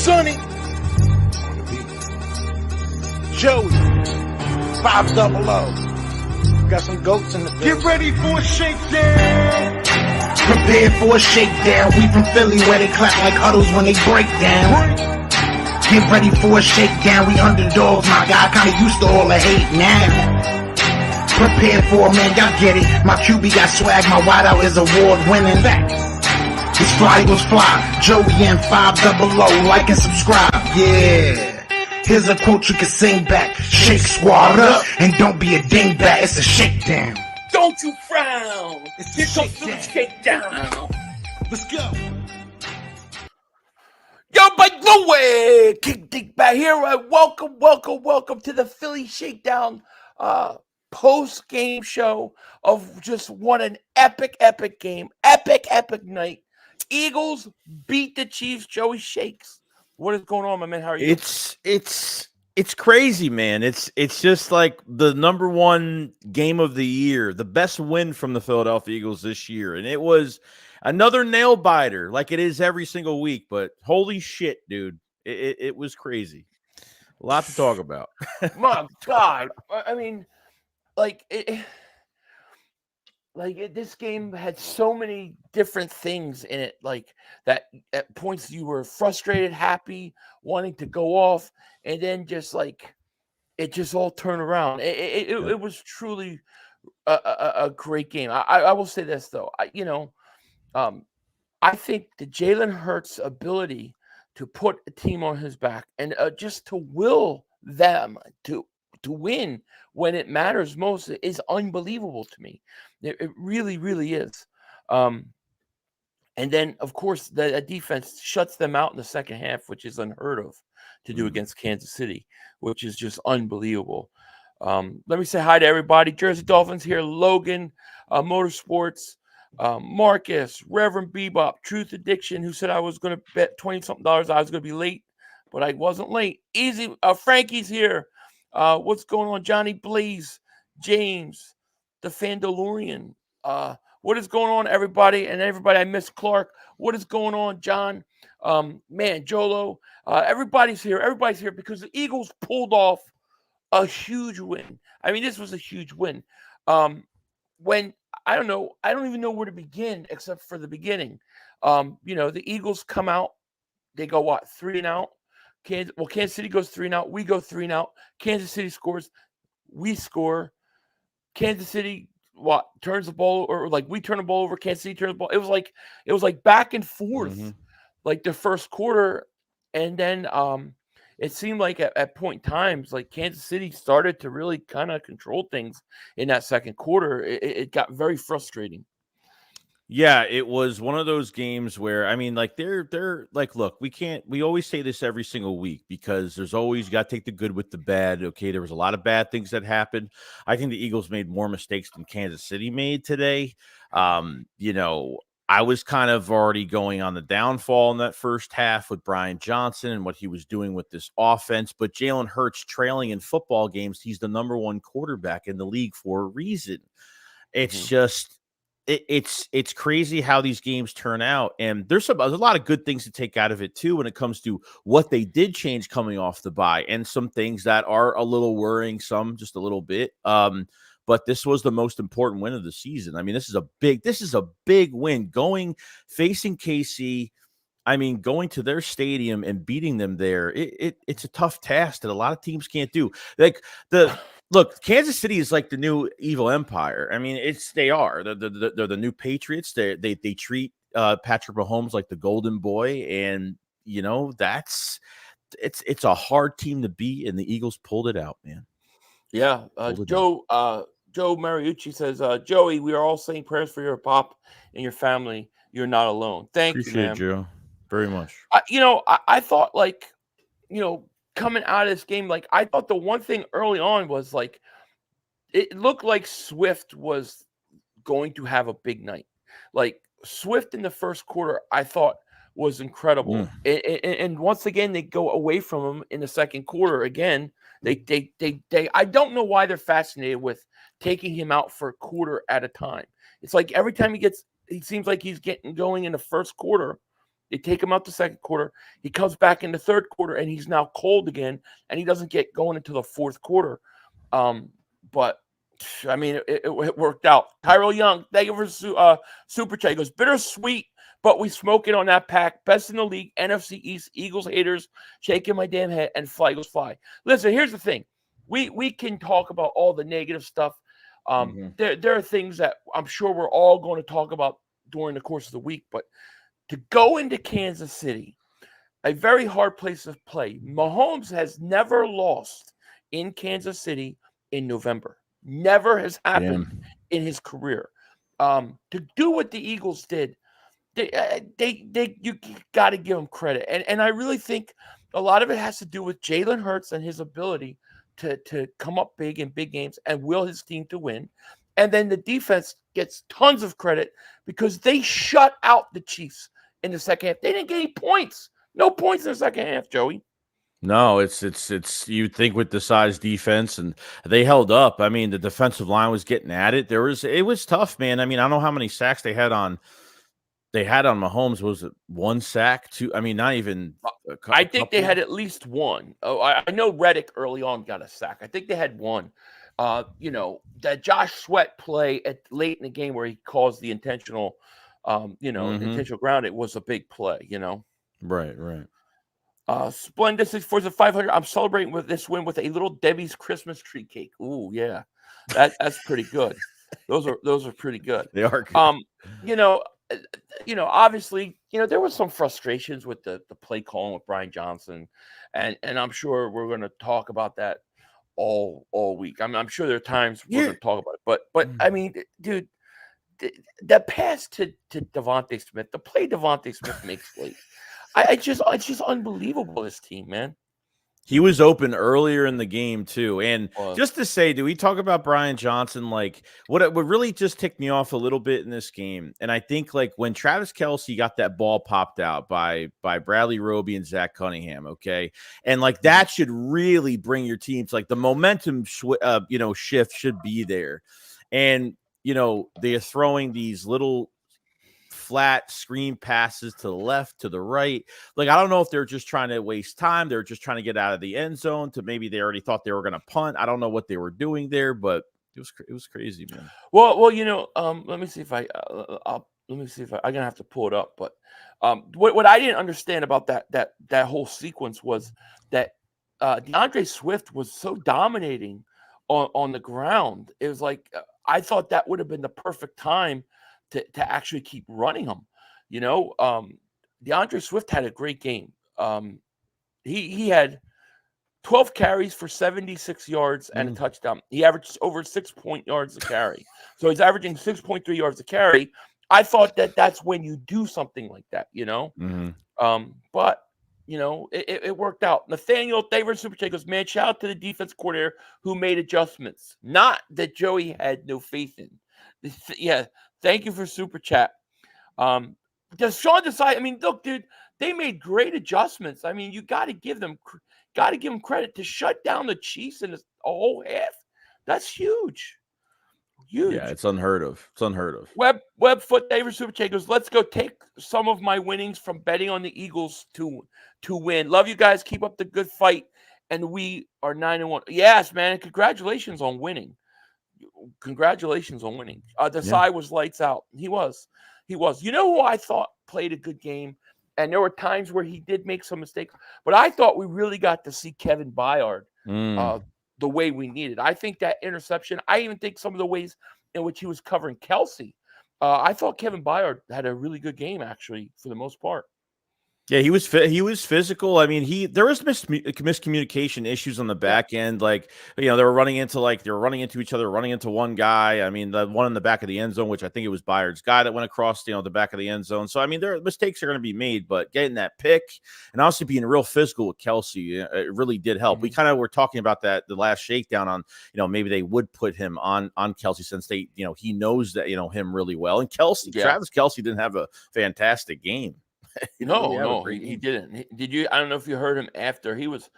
Sonny, Joey, 500. Got some goats in the building. Get ready for a shakedown. Prepare for a shakedown. We from Philly where they clap like huddles when they break down. Get ready for a shakedown. We underdogs, my guy. Kinda used to all the hate now. Prepare for it, man. Y'all get it. My QB got swag. My wideout is award winning. His fly was fly. Joey and 500. Like and subscribe. Yeah. Here's a quote you can sing back. Shake squad up and don't be a dingbat. It's a shakedown. Don't you frown. It's Here a comes the shakedown. Let's go. Yo, by the way, King Dingbat here. Welcome to the Philly Shakedown post-game show of just what an epic game. Epic night. Eagles beat the Chiefs. Joey Shakes. What is going on, my man? How are you? It's crazy, man. It's just like the number one game of the year, the best win from the Philadelphia Eagles this year. And it was another nail biter like it is every single week. But holy shit, dude. It was crazy. A lot to talk about. My God. I mean, this game had so many different things in it, like that at points you were frustrated, happy, wanting to go off, and then just like it just all turned around. It was truly a great game. I will say this though, I think the Jalen Hurts ability to put a team on his back and just to will them to win when it matters most is unbelievable to me. It really is. And then, of course, the defense shuts them out in the second half, which is unheard of to do against Kansas City, which is just unbelievable. Let me say hi to everybody. Jersey Dolphins here, Logan, Motorsports, Marcus, Reverend Bebop, Truth Addiction, who said I was going to bet $20-something. I was going to be late, but I wasn't late. Easy. Frankie's here. What's going on? Johnny Blaze, James, the Fandalorian. What is going on, everybody? And everybody, I miss Clark. What is going on, John? Man, Jolo. Everybody's here. Everybody's here because the Eagles pulled off a huge win. I mean, this was a huge win. When I don't even know where to begin except for the beginning. The Eagles come out. They go what? 3-and-out. Kansas City goes 3-and-out. We go 3-and-out. Kansas City scores. We score. Kansas City turns the ball, or like we turn the ball over. Kansas City turns the ball. It was like back and forth, like the first quarter, and then it seemed like at point times like Kansas City started to really kind of control things in that second quarter. It got very frustrating. Yeah, it was one of those games where, I mean, like they're like, look, we always say this every single week because there's always, you got to take the good with the bad. Okay. There was a lot of bad things that happened. I think the Eagles made more mistakes than Kansas City made today. I was kind of already going on the downfall in that first half with Brian Johnson and what he was doing with this offense, but Jalen Hurts trailing in football games. He's the number one quarterback in the league for a reason. It's just, It's crazy how these games turn out, and there's a lot of good things to take out of it too when it comes to what they did change coming off the bye, and some things that are a little worrying, some just a little bit. But this was the most important win of the season. I mean, this is a big win facing KC. I mean, going to their stadium and beating them there. It's a tough task that a lot of teams can't do. Look, Kansas City is like the new evil empire. I mean, they're the new Patriots. They treat Patrick Mahomes like the golden boy, and it's a hard team to beat, and the Eagles pulled it out, man. Yeah, Joe Mariucci says, Joey, we are all saying prayers for your pop and your family. You're not alone. Appreciate you, man. Joe, very much. I thought coming out of this game, like I thought the one thing early on was like it looked like Swift was going to have a big night. Like Swift in the first quarter, I thought was incredible. And once again, they go away from him in the second quarter. Again, they I don't know why they're fascinated with taking him out for a quarter at a time. It's like every time he seems like he's getting going in the first quarter, They take him out the second quarter. He comes back in the third quarter, and he's now cold again, and he doesn't get going into the fourth quarter. But I mean, it worked out. Tyrell Young, thank you for super chat. He goes, bittersweet, but we smoke it on that pack. Best in the league, NFC East, Eagles haters, shaking my damn head, and fly goes fly. Listen, here's the thing. We can talk about all the negative stuff. There are things that I'm sure we're all going to talk about during the course of the week, but to go into Kansas City, a very hard place to play. Mahomes has never lost in Kansas City in November. Never has happened in his career. To do what the Eagles did, you got to give them credit. And I really think a lot of it has to do with Jalen Hurts and his ability to come up big in big games and will his team to win. And then the defense gets tons of credit because they shut out the Chiefs in the second half. They didn't get any points. No points in the second half, Joey. No, it's you'd think with the size defense, and they held up. I mean, the defensive line was getting at it. It was tough, man. I mean, I don't know how many sacks they had on Mahomes. Was it 1 sack? 2? I mean, not even. I think they had at least 1. Oh, I know Reddick early on got a sack. I think they had 1. That Josh Sweat play late in the game where he caused the intentional, intentional ground. It was a big play. Right. Splendid 64 to 500. I'm celebrating with this win with a little Debbie's Christmas tree cake. Ooh, yeah, that's pretty good. Those are pretty good. They are good. Obviously, there was some frustrations with the play calling with Brian Johnson, and I'm sure we're going to talk about that all week. I'm sure there are times we're going to talk about it, but I mean, dude, the pass to Devontae Smith, the play Devontae Smith makes late. It's just unbelievable, this team, man. He was open earlier in the game too. And just to say, do we talk about Brian Johnson? Like what really just ticked me off a little bit in this game. And I think like when Travis Kelce got that ball popped out by Bradley Roby and Zach Cunningham. Okay. And like that should really bring your teams, like the momentum, shift should be there. And, they're throwing these little flat screen passes to the left, to the right. Like, I don't know if they're just trying to waste time. They're just trying to get out of the end zone to maybe they already thought they were going to punt. I don't know what they were doing there, but it was crazy, man. Well, let me see if I'm going to have to pull it up. But what I didn't understand about that whole sequence was that DeAndre Swift was so dominating on the ground. It was like, I thought that would have been the perfect time to actually keep running him. DeAndre Swift had a great game. He had 12 carries for 76 yards and a touchdown. He averaged over 6 yards a carry. So he's averaging 6.3 yards a carry. I thought that's when you do something like that, But it worked out. Nathaniel Thaver Super Chat goes, man, shout out to the defense coordinator who made adjustments. Not that Joey had no faith in. Yeah. Thank you for super chat. Does Sean decide? I mean, look, dude, they made great adjustments. I mean, you got to give them credit to shut down the Chiefs in a whole half. That's huge. Yeah, it's unheard of. Webfoot David Super Chat goes, let's go take some of my winnings from betting on the Eagles to win. Love you guys. Keep up the good fight. And we are 9-1. Yes, man. And congratulations on winning. Desai was lights out. He was. You know who I thought played a good game? And there were times where he did make some mistakes, but I thought we really got to see Kevin Byard the way we needed. I think that interception, I even think some of the ways in which he was covering Kelce, I thought Kevin Byard had a really good game, actually, for the most part. Yeah, he was physical. I mean, there was miscommunication issues on the back end. Like, they were running into each other, running into one guy. I mean, the one in the back of the end zone, which I think it was Byard's guy that went across, the back of the end zone. So, I mean, mistakes are going to be made, but getting that pick and also being real physical with Kelce, it really did help. We kind of were talking about that the last shakedown on, maybe they would put him on Kelce since they, he knows that, him really well. And Travis Kelce didn't have a fantastic game. No, he didn't. Did you? I don't know if you heard him after. He was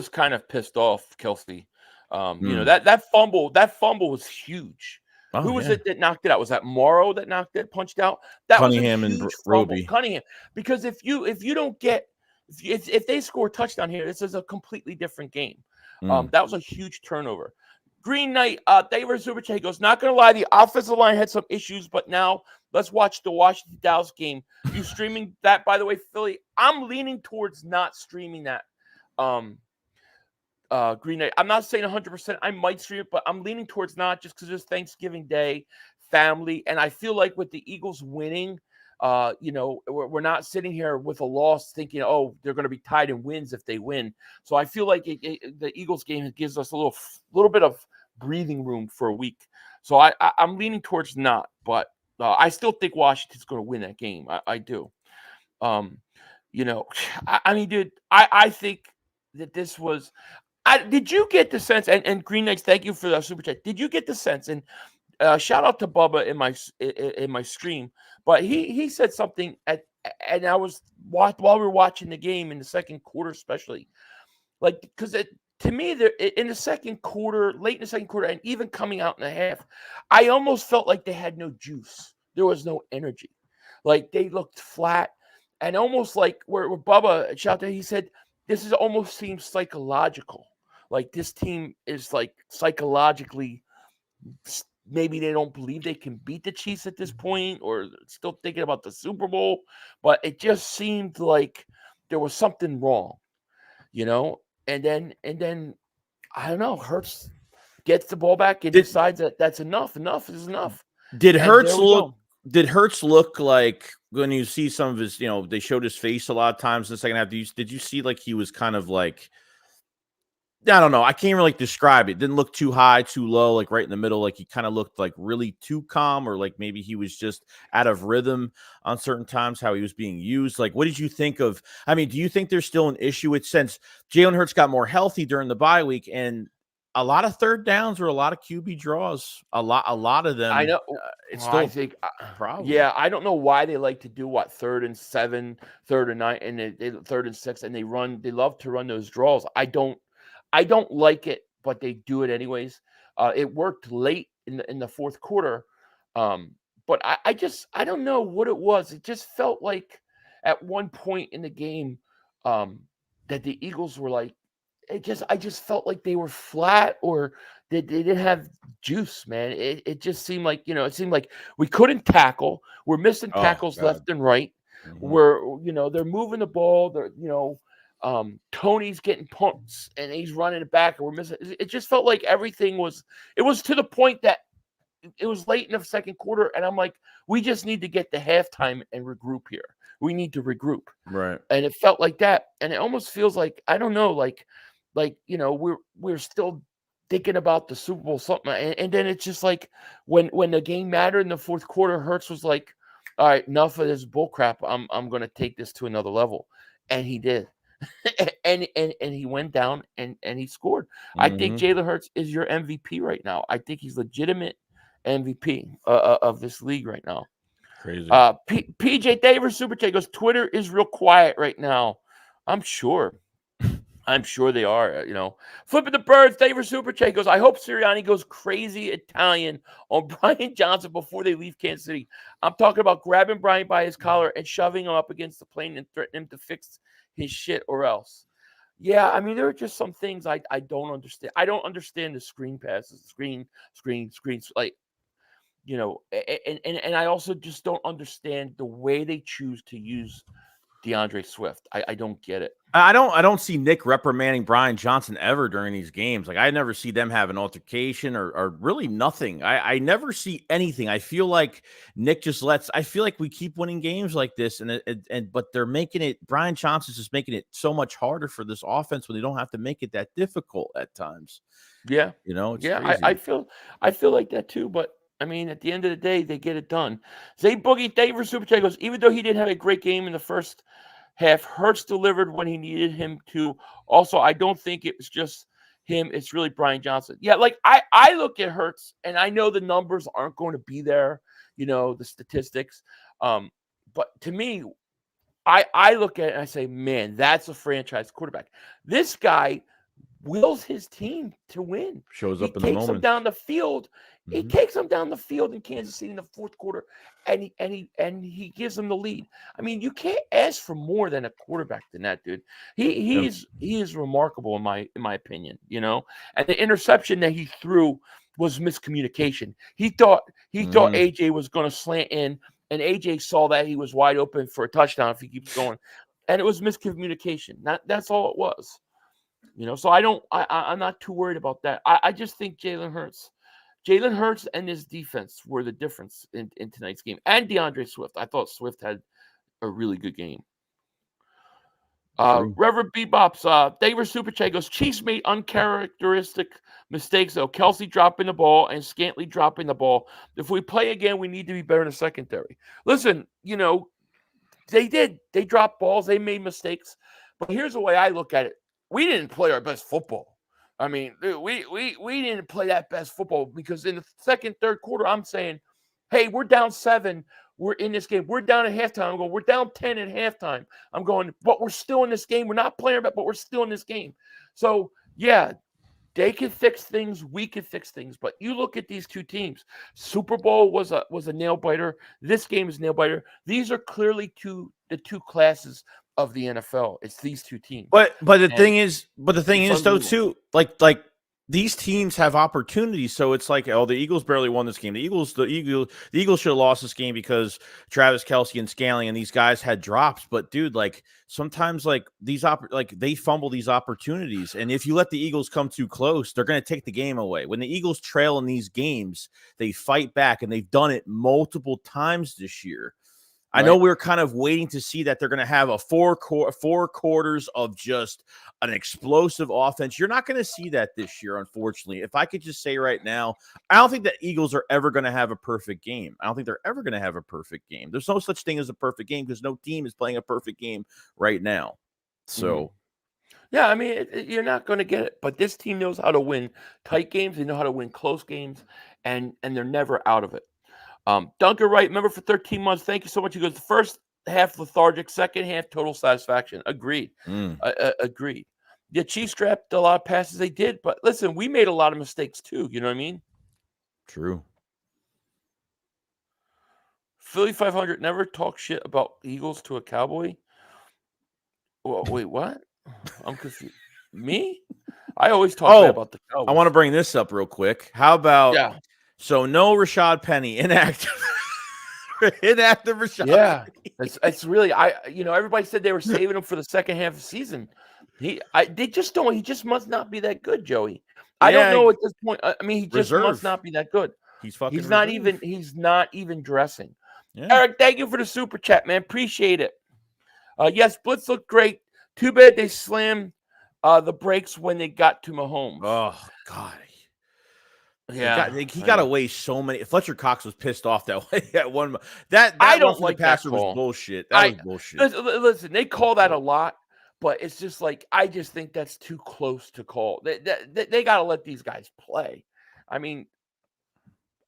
kind of pissed off, Kelce. That fumble was huge. Oh, Who was yeah. it that knocked it out? Was that Morrow that knocked it, punched out? That Cunningham was a and huge fumble. Roby. Cunningham, because if you don't get if they score a touchdown here, this is a completely different game. That was a huge turnover. Green Knight, David Superchat goes, not going to lie, the offensive line had some issues, but now let's watch the Washington Dallas game. You streaming that, by the way, Philly? I'm leaning towards not streaming that. Green Knight. I'm not saying 100%. I might stream it, but I'm leaning towards not, just because it's Thanksgiving Day, family, and I feel like with the Eagles winning, we're not sitting here with a loss thinking, oh, they're going to be tied in wins if they win. So I feel like the Eagles game gives us a little bit of breathing room for a week. So I'm leaning towards not, but I still think Washington's going to win that game. I do. I mean, dude, I think that this was. Did you get the sense? And Green Knights, thank you for the super chat. Did you get the sense? And shout out to Bubba in my stream, but he said something and I was while we were watching the game in the second quarter, especially, like, because to me, in the second quarter, late in the second quarter, and even coming out in the half, I almost felt like they had no juice. There was no energy. Like, they looked flat, and almost like where Bubba shout out, he said this almost seems psychological. Like, this team is like psychologically, maybe they don't believe they can beat the Chiefs at this point, or still thinking about the Super Bowl. But it just seemed like there was something wrong, And then I don't know. Hurts gets the ball back and decides that that's enough. Enough is enough. Did Hurts look like, when you see some of his, they showed his face a lot of times in the second half? Did you see like he was kind of like, I don't know, I can't really describe it. Didn't look too high, too low, like right in the middle. Like he kind of looked like really too calm, or like maybe he was just out of rhythm on certain times, how he was being used. Like, what did you think of? I mean, do you think there's still an issue with, since Jalen Hurts got more healthy during the bye week, and a lot of third downs or a lot of QB draws, a lot of them. I know. It's still, I think, problem. Yeah, I don't know why they like to do 3rd and 7, 3rd and 9, and they 3rd and 6, and they love to run those draws. I don't like it, but they do it anyways. It worked late in the fourth quarter, but I don't know what it was. It just felt like at one point in the game that the Eagles were like, I just felt like they were flat, or they didn't have juice, man. It just seemed like, it seemed like we couldn't tackle. We're missing tackles left and right. Mm-hmm. They're moving the ball. Tony's getting punts and he's running it back, and we're missing. It just felt like everything was. It was to the point that it was late in the second quarter, and I'm like, we just need to get to halftime and regroup here. We need to regroup, right? And it felt like that, and it almost feels like, I don't know, like we're still thinking about the Super Bowl something, and then it's just like when the game mattered in the fourth quarter, Hurts was like, all right, enough of this bull crap. I'm going to take this to another level, and he did. and he went down and he scored. I think Jalen Hurts is your MVP right now. I think he's legitimate MVP of this league right now. Crazy. PJ Davis Super Chat goes, Twitter is real quiet right now. I'm sure they are. Flipping the birds. David Super Chat goes, I hope Sirianni goes crazy Italian on Brian Johnson before they leave Kansas City. I'm talking about grabbing Brian by his collar and shoving him up against the plane and threatening him to fix his shit or else. Yeah, I mean, there are just some things I don't understand. I don't understand the screen passes, screens, like, and I also just don't understand the way they choose to use DeAndre Swift. I don't get it. I don't see Nick reprimanding Brian Johnson ever during these games. Like, I never see them have an altercation or really nothing. I never see anything. I feel like Nick just I feel like we keep winning games like this, but they're making it, Brian Johnson's just making it so much harder for this offense when they don't have to make it that difficult at times. Yeah. It's crazy. I feel like that too, but I mean, at the end of the day, they get it done. Zay Boogie David Super Chat goes, even though he didn't have a great game in the first half, Hurts delivered when he needed him to. Also, I don't think it was just him. It's really Brian Johnson. Yeah, like I look at Hurts, and I know the numbers aren't going to be there, the statistics. But to me, I look at it and I say, man, that's a franchise quarterback. This guy wills his team to win. Shows up in the moment. He takes them down the field He takes them down the field in Kansas City in the fourth quarter, and he gives them the lead. I mean, you can't ask for more than a quarterback than that, dude. He is remarkable in my opinion, you know. And the interception that he threw was miscommunication. He thought AJ was going to slant in, and AJ saw that he was wide open for a touchdown if he keeps going, and it was miscommunication. That's all it was, you know. So I'm not too worried about that. I just think Jalen Hurts and his defense were the difference in tonight's game. And DeAndre Swift. I thought Swift had a really good game. Reverend Bebop's David Super Chat goes, Chiefs made uncharacteristic mistakes, though. Kelsey dropping the ball and Scantling dropping the ball. If we play again, we need to be better in the secondary. Listen, you know, they did. They dropped balls. They made mistakes. But here's the way I look at it. We didn't play our best football. I mean, we didn't play that best football because in the second, third quarter, I'm saying, hey, we're down 7. We're in this game. We're down at halftime. I'm going, we're down 10 at halftime. I'm going, but we're still in this game. We're not playing, but we're still in this game. So, yeah, they could fix things. We could fix things. But you look at these two teams. Super Bowl was a nail biter. This game is nail biter. These are clearly the two classes of the NFL. It's these two teams. But the thing is though too, like these teams have opportunities. So it's like, oh, the Eagles barely won this game. The Eagles should have lost this game because Travis Kelce and Scantling and these guys had drops. But dude, like sometimes like they fumble these opportunities. And if you let the Eagles come too close, they're going to take the game away. When the Eagles trail in these games, they fight back, and they've done it multiple times this year. I know we're kind of waiting to see that they're going to have a four quarters of just an explosive offense. You're not going to see that this year, unfortunately. If I could just say right now, I don't think the Eagles are ever going to have a perfect game. I don't think they're ever going to have a perfect game. There's no such thing as a perfect game because no team is playing a perfect game right now. So, yeah, I mean, you're not going to get it. But this team knows how to win tight games. They know how to win close games, and they're never out of it. Duncan Wright, member for 13 months. Thank you so much. He goes, the first half lethargic, second half total satisfaction. Agreed. Agreed. The Chiefs dropped a lot of passes. They did, but listen, we made a lot of mistakes too. You know what I mean? True. Philly 500 never talk shit about Eagles to a Cowboy. Well, wait, what? I'm confused. Me? I always talk bad about the Cowboys. I want to bring this up real quick. How about? Yeah. So no Rashad Penny, inactive Rashad. Yeah, it's really everybody said they were saving him for the second half of the season. He just must not be that good, Joey. I don't know at this point. I mean, he just must not be that good. He's fucking. He's not even dressing. Yeah. Eric, thank you for the super chat, man. Appreciate it. Yes, Blitz looked great. Too bad they slammed the brakes when they got to Mahomes. Oh God. Yeah, he got away so many. Fletcher Cox was pissed off that way at one. That I don't like the passer that call. was bullshit. That was bullshit. Listen, they call that a lot, but it's just like I just think that's too close to call. They got to let these guys play. I mean,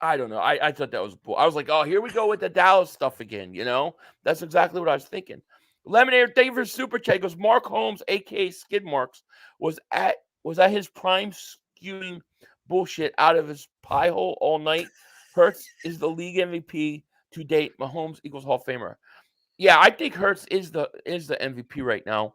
I don't know. I thought that was bull. I was like, oh, here we go with the Dallas stuff again. You know, that's exactly what I was thinking. Lemonade David Super Chat goes, Mark Holmes, aka Skid Marks, was at his prime skewing bullshit out of his pie hole all night. Hurts is the league MVP to date. Mahomes equals Hall of Famer. Yeah, I think Hurts is the MVP right now.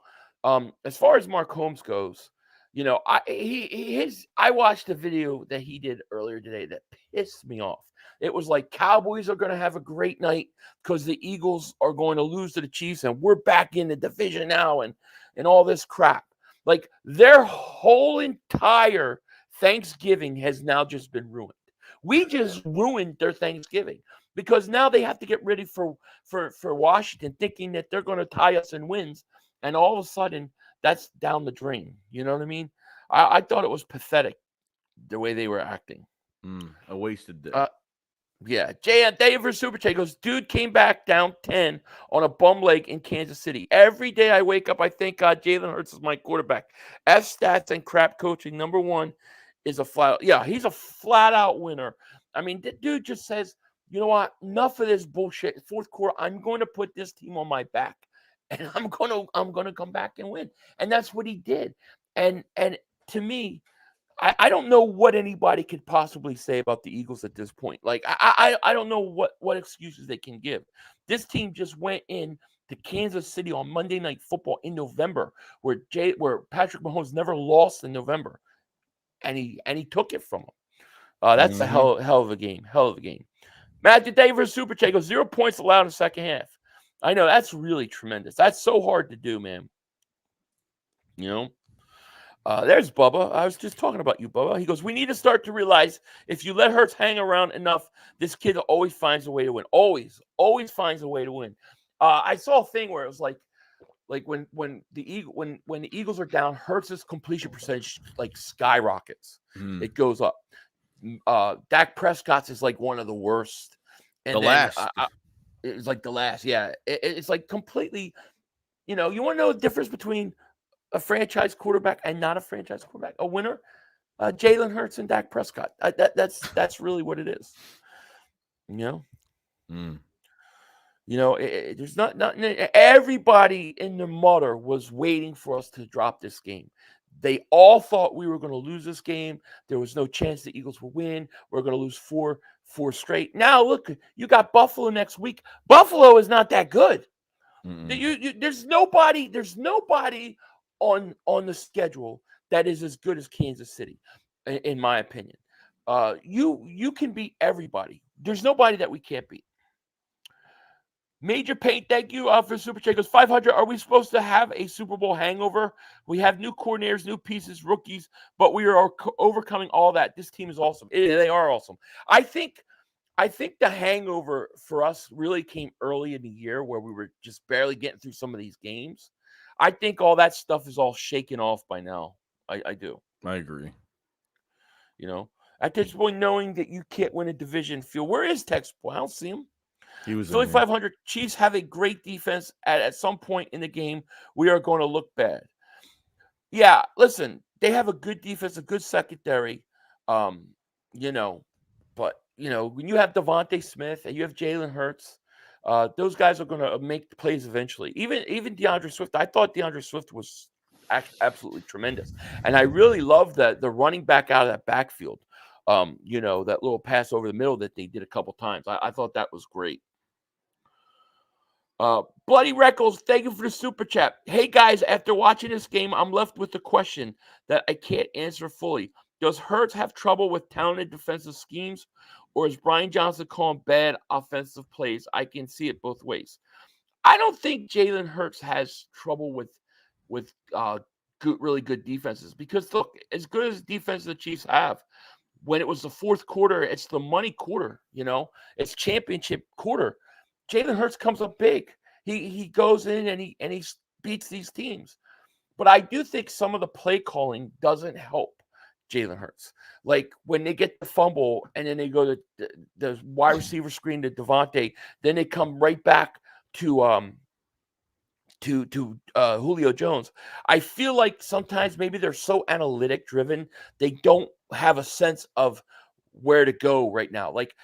As far as Mark Holmes goes, you know, I watched a video that he did earlier today that pissed me off. It was like Cowboys are going to have a great night because the Eagles are going to lose to the Chiefs and we're back in the division now and all this crap. Like their whole entire Thanksgiving has now just been ruined. We just ruined their Thanksgiving because now they have to get ready for Washington, thinking that they're going to tie us in wins, and all of a sudden that's down the drain. You know what I mean? I thought it was pathetic the way they were acting. A wasted day. Yeah, Jay David Super Chat goes, dude came back down 10 on a bum leg in Kansas City. Every day I wake up, I thank God Jalen Hurts is my quarterback. F stats and crap coaching. Number one is he's a flat out winner. I mean, the dude just says, you know what? Enough of this bullshit. Fourth quarter, I'm going to put this team on my back, and I'm going to come back and win. And that's what he did. And to me, I don't know what anybody could possibly say about the Eagles at this point. Like, I don't know what excuses they can give. This team just went in to Kansas City on Monday Night Football in November, where Patrick Mahomes never lost in November, and he took it from him. That's a hell of a game. Hell of a game. Matthew Davis Super Chat goes 0 points allowed in the second half. I know that's really tremendous. That's so hard to do, man. You know. There's Bubba. I was just talking about you, Bubba. He goes, we need to start to realize if you let Hurts hang around enough, this kid always finds a way to win. Always finds a way to win. I saw a thing where it was like when the Eagles are down, Hurts' completion percentage like skyrockets. It goes up. Dak Prescott's is like one of the worst. And it's like the last. Yeah, it's like completely. You know, you want to know the difference between a franchise quarterback and not a franchise quarterback, a winner, Jalen Hurts and Dak Prescott. That's really what it is. You know, you know, there's not everybody in the mutter was waiting for us to drop this game. They all thought we were going to lose this game. There was no chance the Eagles would win. We're going to lose four straight. Now look, you got Buffalo next week. Buffalo is not that good. There's nobody on the schedule that is as good as Kansas City, in my opinion. You can beat everybody. There's nobody that we can't beat. Major Paint, thank you for Super Chat. Goes 500. Are we supposed to have a Super Bowl hangover? We have new coordinators, new pieces, rookies, but we are overcoming all that. This team is awesome. They are awesome. I think the hangover for us really came early in the year where we were just barely getting through some of these games. I think all that stuff is all shaken off by now. I do. I agree. You know, at this point, knowing that you can't win a division, where is Tex? I don't see him. He was Philly 500. Chiefs have a great defense. At some point in the game, we are going to look bad. Yeah, listen, they have a good defense, a good secondary. You know, but you know when you have Devontae Smith and you have Jalen Hurts. Those guys are going to make the plays eventually. Even DeAndre Swift. I thought DeAndre Swift was absolutely tremendous, and I really love the running back out of that backfield. You know, that little pass over the middle that they did a couple times. I thought that was great. Bloody Reckles, thank you for the super chat. Hey guys, after watching this game, I'm left with a question that I can't answer fully. Does Hurts have trouble with talented defensive schemes? Or is Brian Johnson calling bad offensive plays? I can see it both ways. I don't think Jalen Hurts has trouble with really good defenses because look, as good as defense the Chiefs have, when it was the fourth quarter, it's the money quarter. You know, it's championship quarter. Jalen Hurts comes up big. He goes in and he beats these teams. But I do think some of the play calling doesn't help Jalen Hurts. Like when they get the fumble and then they go to the wide receiver screen to Devontae, then they come right back to Julio Jones. I feel like sometimes maybe they're so analytic driven, they don't have a sense of where to go right now. Like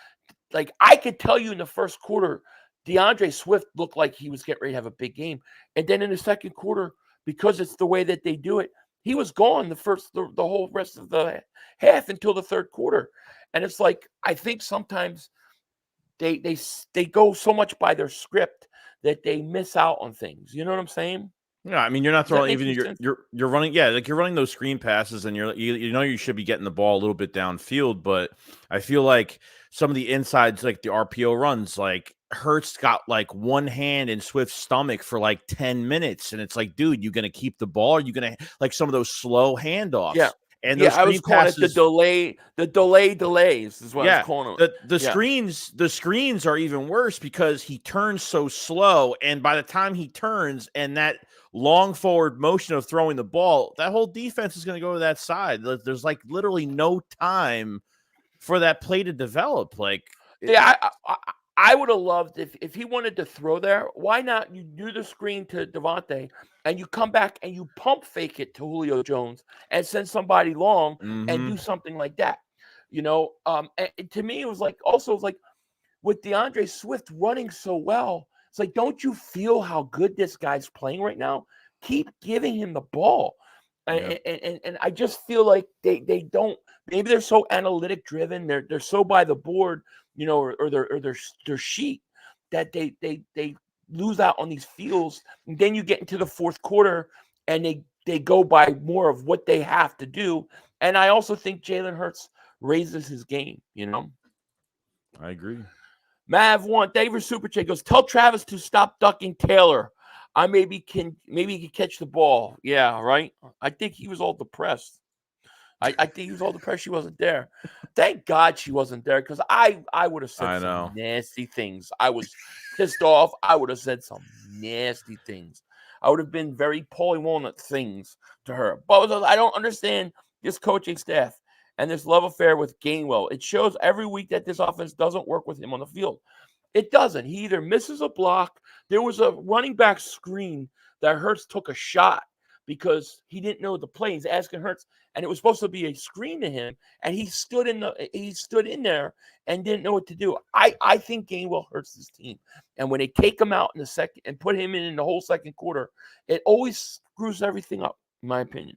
I could tell you in the first quarter, DeAndre Swift looked like he was getting ready to have a big game. And then in the second quarter, because it's the way that they do it, he was gone the whole rest of the half until the third quarter. And it's like, I think sometimes they go so much by their script that they miss out on things. You know what I'm saying? Yeah, I mean, you're not throwing even you're running, like you're running those screen passes, and you know you should be getting the ball a little bit downfield. But I feel like some of the insides, like the RPO runs, like Hurts got like one hand in Swift's stomach for like 10 minutes, and it's like, dude, you gonna keep the ball? Are you gonna like some of those slow handoffs? Yeah. And those I was calling it the delays is what I was calling it. The screens are even worse because he turns so slow, and by the time he turns and that long forward motion of throwing the ball, that whole defense is going to go to that side. There's like literally no time for that play to develop. Like, I would have loved if he wanted to throw there. Why not? You do the screen to Devontae, and you come back and you pump fake it to Julio Jones and send somebody long and do something like that. You know, and to me, it was like with DeAndre Swift running so well. It's like, don't you feel how good this guy's playing right now? Keep giving him the ball. And I just feel like they don't. Maybe they're so analytic driven. They're so by the board, or their sheet that they lose out on these feels. And then you get into the fourth quarter and they go by more of what they have to do. And I also think Jalen Hurts raises his game. I agree. Mav1, David Super Chat goes, tell Travis to stop ducking Taylor. Maybe he can catch the ball. Yeah, right. I think he was all depressed. I think he was all depressed she wasn't there. Thank God she wasn't there, because I would have said some nasty things. I was pissed off. I would have said some nasty things. I would have been very Paulie Walnut things to her. But I don't understand this coaching staff and this love affair with Gainwell. It shows every week that this offense doesn't work with him on the field. It doesn't. He either misses a block. There was a running back screen that Hurts took a shot because he didn't know the play. He's asking Hurts, and it was supposed to be a screen to him, and he stood in there and didn't know what to do. I think Gainwell hurts his team, and when they take him out in the second and put him in the whole second quarter, it always screws everything up, in my opinion.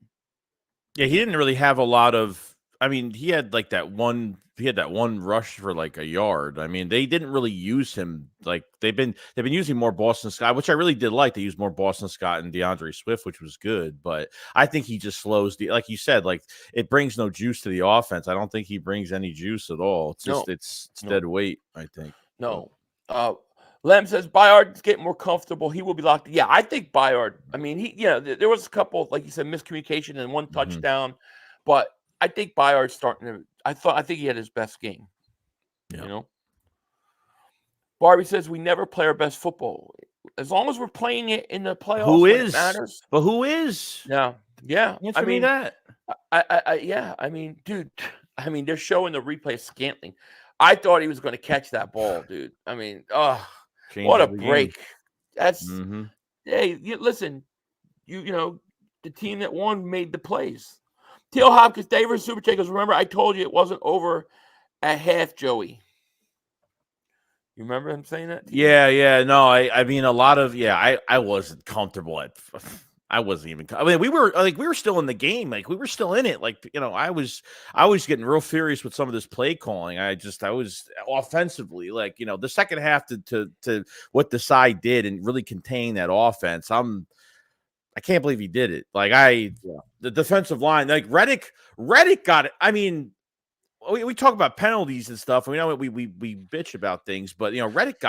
Yeah, he didn't really have a lot of. I mean, he had that one rush for like a yard. I mean, they didn't really use him. Like they've been using more Boston Scott, which I really did like. They used more Boston Scott and DeAndre Swift, which was good. But I think he just slows like you said, like it brings no juice to the offense. I don't think he brings any juice at all. It's just it's dead weight, I think. No. Lem says Byard's getting more comfortable. He will be locked. Yeah, I think Byard. I mean, there was a couple, like you said, miscommunication and one touchdown, but I think Byard's starting to. I think he had his best game. Yeah. Barbie says we never play our best football. As long as we're playing it in the playoffs, who is? It matters. But who is? Yeah. Answer me that. Yeah. I mean, dude. I mean, they're showing the replay of Scantling. I thought he was going to catch that ball, dude. I mean, what a break! Game. That's hey. Listen, the team that won made the plays. Teal Hopkins, David Super Chat goes, remember, I told you it wasn't over at half, Joey. You remember him saying that? Yeah. No, I mean, a lot of, I wasn't comfortable I wasn't even, I mean, we were still in the game. Like we were still in it. Like, I was getting real furious with some of this play calling. I was offensively, like, the second half to what the side did and really contain that offense. I can't believe he did it. Like the defensive line, like Reddick got it. I mean, we talk about penalties and stuff. We know we bitch about things, but Reddick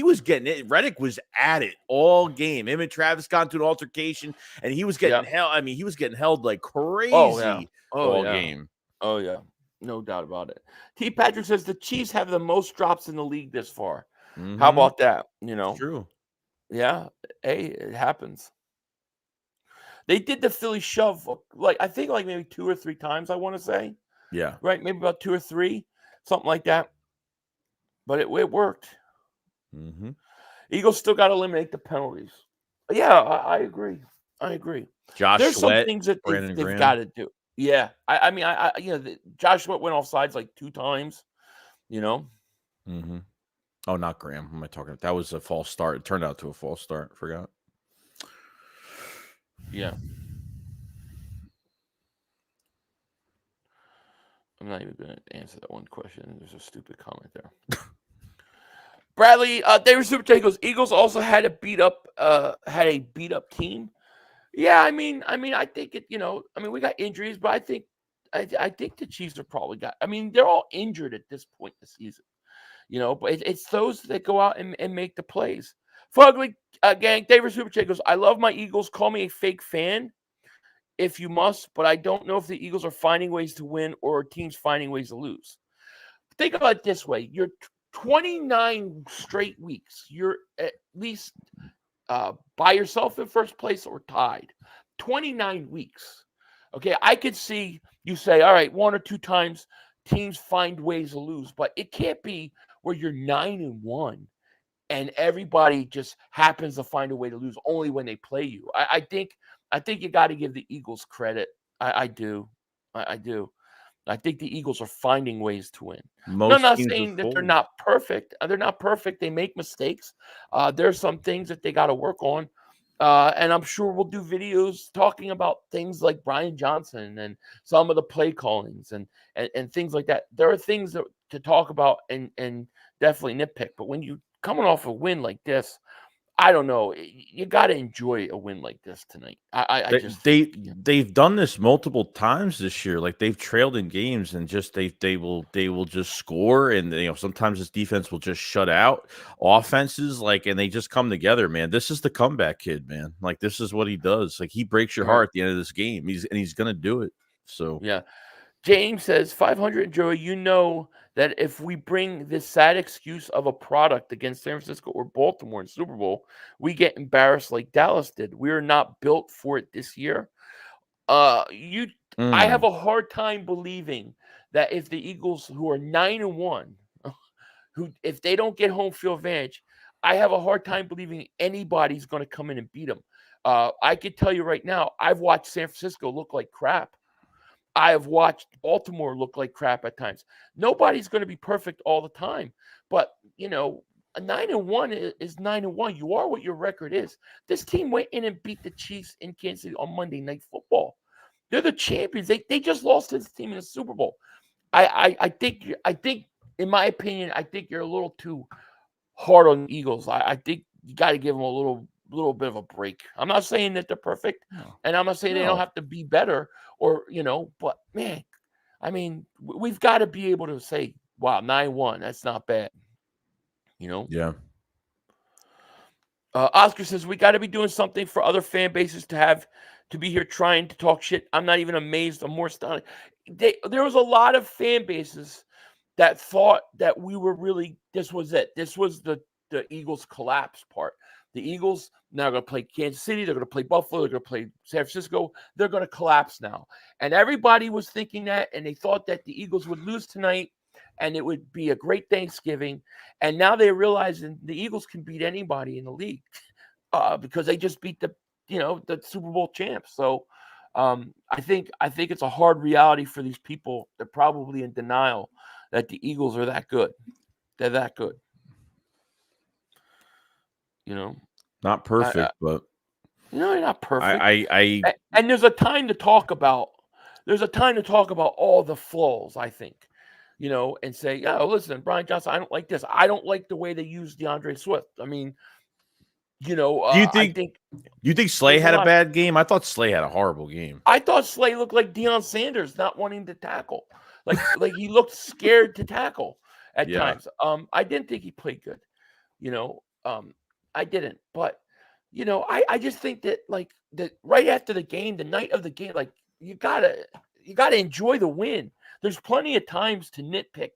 was getting it. Reddick was at it all game. Him and Travis got into an altercation, and he was getting held. I mean, he was getting held like crazy all game. Oh yeah, no doubt about it. T. Patrick says the Chiefs have the most drops in the league this far. How about that? It's true. Yeah. Hey, it happens. They did the Philly shove, I think maybe 2 or 3 times, I want to say. Yeah. Right? Maybe about 2 or 3, something like that. But it worked. Eagles still got to eliminate the penalties. Yeah, I agree. Josh There's Sweat, some things that they've got to do. Yeah. I mean, Josh Sweat went off sides like 2 times, Oh, not Graham. Who am I talking about? That was a false start. It turned out to a false start. Forgot. Yeah. I'm not even going to answer that one question. There's a stupid comment there. Bradley, David Super Chat goes, Eagles also had a beat up team. Yeah, I mean, I think it, we got injuries, but I think the Chiefs are probably they're all injured at this point in the season. But it's those that go out and make the plays. Fugly gang, David Super Chat goes, I love my Eagles. Call me a fake fan if you must, but I don't know if the Eagles are finding ways to win or teams finding ways to lose. Think about it this way. You're 29 straight weeks. You're at least by yourself in first place or tied. 29 weeks. Okay, I could see you say, all right, 1 or 2 times teams find ways to lose, but it can't be where you're 9-1 and everybody just happens to find a way to lose only when they play you. I think you got to give the Eagles credit. I do. I do. I think the Eagles are finding ways to win. I'm not saying that they're not perfect. They're not perfect. They make mistakes. There's some things that they got to work on. And I'm sure we'll do videos talking about things like Brian Johnson and some of the play callings and things like that. There are things to talk about and definitely nitpick. But when you coming off a win like this, I don't know. You got to enjoy a win like this tonight. I just think, They've done this multiple times this year. Like they've trailed in games and just they will just score, and sometimes this defense will just shut out offenses. Like, and they just come together, man. This is the comeback kid, man. Like this is what he does. Like he breaks your heart at the end of this game. He's gonna do it. So yeah. James says 500, Joey. You know that if we bring this sad excuse of a product against San Francisco or Baltimore in Super Bowl, we get embarrassed like Dallas did. We are not built for it this year. I have a hard time believing that if the Eagles, who are 9-1, who if they don't get home field advantage, I have a hard time believing anybody's going to come in and beat them. I could tell you right now, I've watched San Francisco look like crap. I have watched Baltimore look like crap at times. Nobody's going to be perfect all the time, but a 9-1 is 9-1. You are what your record is. This team went in and beat the Chiefs in Kansas City on Monday Night Football. They're the champions. They just lost to this team in the Super Bowl. I think in my opinion, I think you're a little too hard on the Eagles. I think you got to give them a little bit of a break. I'm not saying that they're perfect, and I'm not saying they don't have to be better but man, I mean, we've got to be able to say, wow, 9-1, that's not bad. Yeah. Oscar says we got to be doing something for other fan bases to be here trying to talk shit. I'm not even amazed. I'm more stunned. There was a lot of fan bases that thought that we were really, this was it. This was the Eagles collapse part. The Eagles now are going to play Kansas City. They're going to play Buffalo. They're going to play San Francisco. They're going to collapse now. And everybody was thinking that, and they thought that the Eagles would lose tonight, and it would be a great Thanksgiving. And now they're realizing the Eagles can beat anybody in the league because they just beat the Super Bowl champs. So I think it's a hard reality for these people. They're probably in denial that the Eagles are that good. They're that good. Not perfect, but they're not perfect. And there's a time to talk about. There's a time to talk about all the flaws. I think, and say, yeah, listen, Brian Johnson, I don't like this. I don't like the way they use DeAndre Swift. I mean, do you think Slay had a bad game? I thought Slay had a horrible game. I thought Slay looked like Deion Sanders not wanting to tackle, like he looked scared to tackle at times. I didn't think he played good. I didn't, but I just think that that right after the game, the night of the game, you gotta enjoy the win. There's plenty of times to nitpick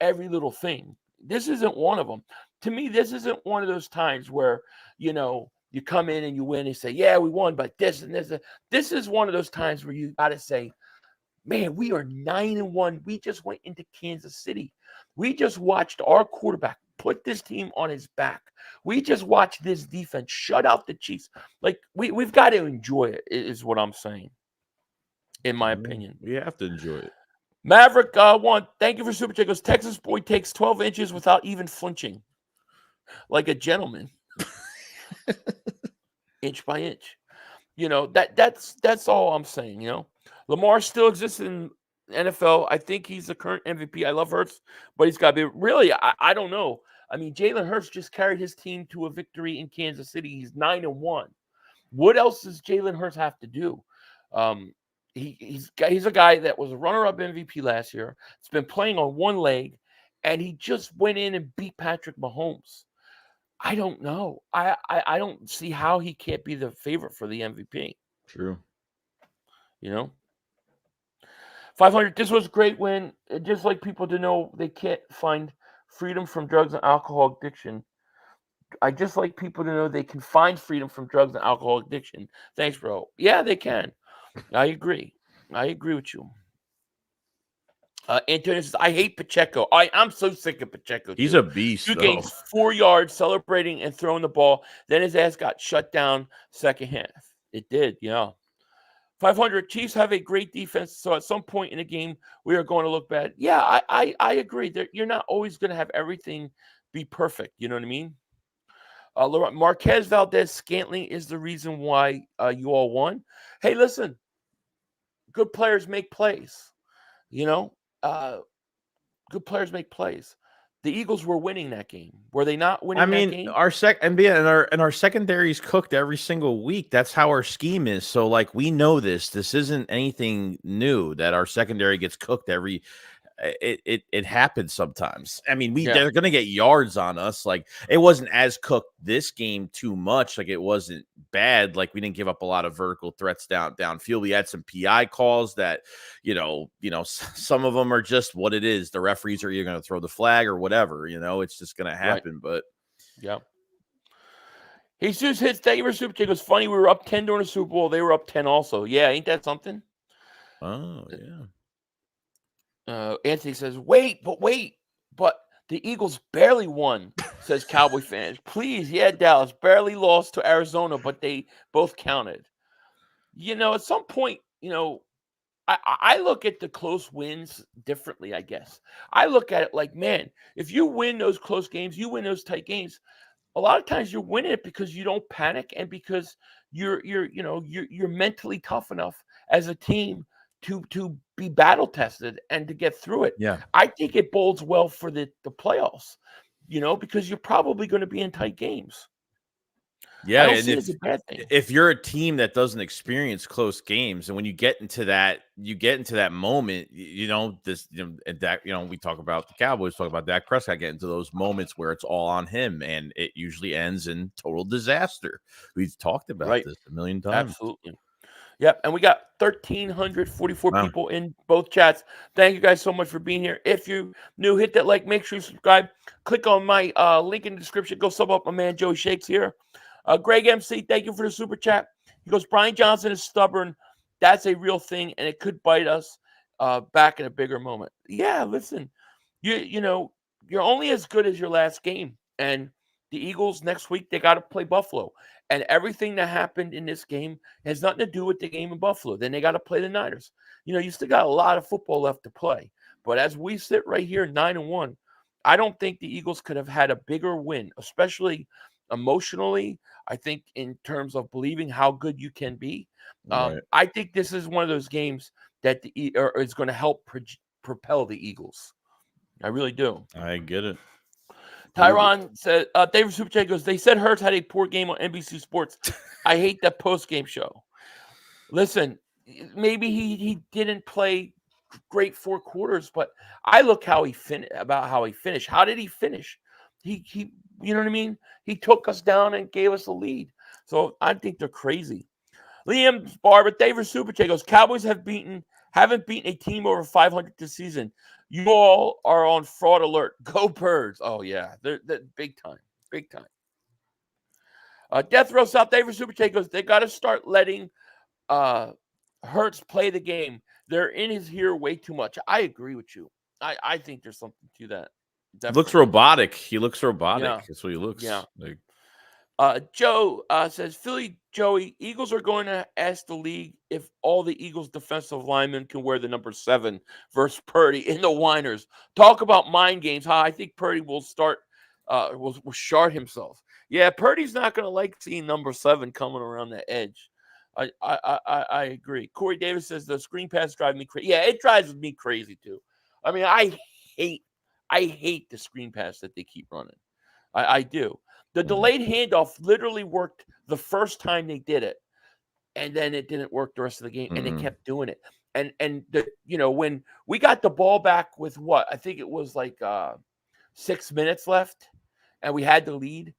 every little thing. This isn't one of them. To me, this isn't one of those times where you come in and you win and say, yeah, we won, but this and this. This is one of those times where you gotta say, man, we are 9-1. We just went into Kansas City. We just watched our quarterback put this team on his back. We just watched this defense shut out the Chiefs. We've got to enjoy it, is what I'm saying, in my opinion. We have to enjoy it. Maverick 1, thank you for Super Chat. Goes, Texas boy takes 12 inches without even flinching. Like a gentleman. Inch by inch. That's all I'm saying, Lamar still exists in NFL. I think he's the current MVP. I love Hurts, but he's got to be really, I don't know. I mean, Jalen Hurts just carried his team to a victory in Kansas City. He's 9-1. What else does Jalen Hurts have to do? He's a guy that was a runner-up MVP last year. He's been playing on one leg, and he just went in and beat Patrick Mahomes. I don't know. I don't see how he can't be the favorite for the MVP. True. 500, this was a great win. Just like people to know they can't find freedom from drugs and alcohol addiction. I just like people to know they can find freedom from drugs and alcohol addiction. Thanks, bro. Yeah, they can. I agree with you. Antonio says, I hate Pacheco. I'm so sick of Pacheco. He's a beast. 2 games, 4 yards, celebrating and throwing the ball. Then his ass got shut down second half. It did, yeah. 500, Chiefs have a great defense, so at some point in the game, we are going to look bad. Yeah, I agree. You're not always going to have everything be perfect. You know what I mean? Marquez Valdez-Scantling is the reason why you all won. Hey, listen, good players make plays. You know, good players make plays. The Eagles were winning that game. Were they not winning that game? Our secondary's cooked every single week. That's how our scheme is. So like we know this. This isn't anything new that our secondary gets cooked every. It happens sometimes. I mean, they're gonna get yards on us. Like it wasn't as cooked this game too much. Like it wasn't bad. Like we didn't give up a lot of vertical threats downfield. We had some PI calls that, some of them are just what it is. The referees are either gonna throw the flag or whatever. It's just gonna happen. Right. But yeah. Jesus hits David Super Chick. It was funny. We were up 10 during the Super Bowl. They were up 10 also. Yeah, ain't that something? Oh yeah. Anthony says, wait, but the Eagles barely won, says Cowboy fans. Please, yeah, Dallas barely lost to Arizona, but they both counted. At some point, I look at the close wins differently, I guess. I look at it like, man, if you win those close games, you win those tight games, a lot of times you're winning it because you don't panic and because you're mentally tough enough as a team to be battle tested and to get through it. Yeah. I think it bodes well for the playoffs, because you're probably going to be in tight games. Yeah. And if you're a team that doesn't experience close games, and when you get into that moment, we talk about the Cowboys, talk about Dak Prescott, get into those moments where it's all on him and it usually ends in total disaster. We've talked about this a million times. Absolutely. Yep, and we got 1,344 people in both chats. Thank you guys so much for being here. If you're new, hit that like, make sure you subscribe. Click on my link in the description. Go sub up my man Joey Shakes here. Greg MC, thank you for the super chat. He goes, Brian Johnson is stubborn. That's a real thing, and it could bite us back in a bigger moment. Yeah, listen, you're only as good as your last game, and the Eagles next week, they got to play Buffalo. And everything that happened in this game has nothing to do with the game in Buffalo. Then they got to play the Niners. You still got a lot of football left to play. But as we sit right here, 9-1, I don't think the Eagles could have had a bigger win, especially emotionally. I think in terms of believing how good you can be. Right. I think this is one of those games that is going to help propel the Eagles. I really do. I get it. Tyron said, David Superchat goes, they said Hurts had a poor game on NBC Sports. I hate that post-game show. Listen, maybe he didn't play great 4 quarters, but I look how he finished. How did he finish? He you know what I mean? He took us down and gave us a lead. So I think they're crazy. Liam Barber, David Superchat goes, Cowboys haven't beaten a team over 500 this season. You all are on fraud alert. Go Birds. Oh, yeah. They're big time. Big time. Death Row South David Superchat goes, they got to start letting Hurts play the game. They're in his ear way too much. I agree with you. I think there's something to that. Definitely. Looks robotic. He looks robotic. Yeah. That's what he looks like. Joe says, Philly Joey, Eagles are going to ask the league if all the Eagles defensive linemen can wear the number 7 versus Purdy in the Whiners. Talk about mind games. I think Purdy will start, will shard himself. Yeah, Purdy's not going to like seeing number 7 coming around the edge. I agree. Corey Davis says the screen pass drive me crazy. Yeah, it drives me crazy too. I mean, I hate the screen pass that they keep running. I do. The delayed handoff literally worked the first time they did it, and then it didn't work the rest of the game, and they kept doing it. And when we got the ball back with what? I think it was like 6 minutes left, and we had the lead.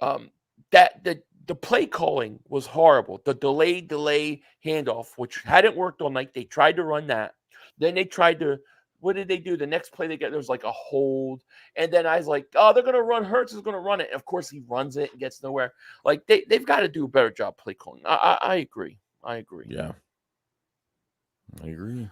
That the play calling was horrible. The delay handoff, which hadn't worked all night, they tried to run that. Then they tried to. What did they do? The next play they get, there was like a hold. And then I was like, oh, they're going to run. Hurts is going to run it. And of course, he runs it and gets nowhere. Like, they've got to do a better job play calling. I agree. Yeah. I agree.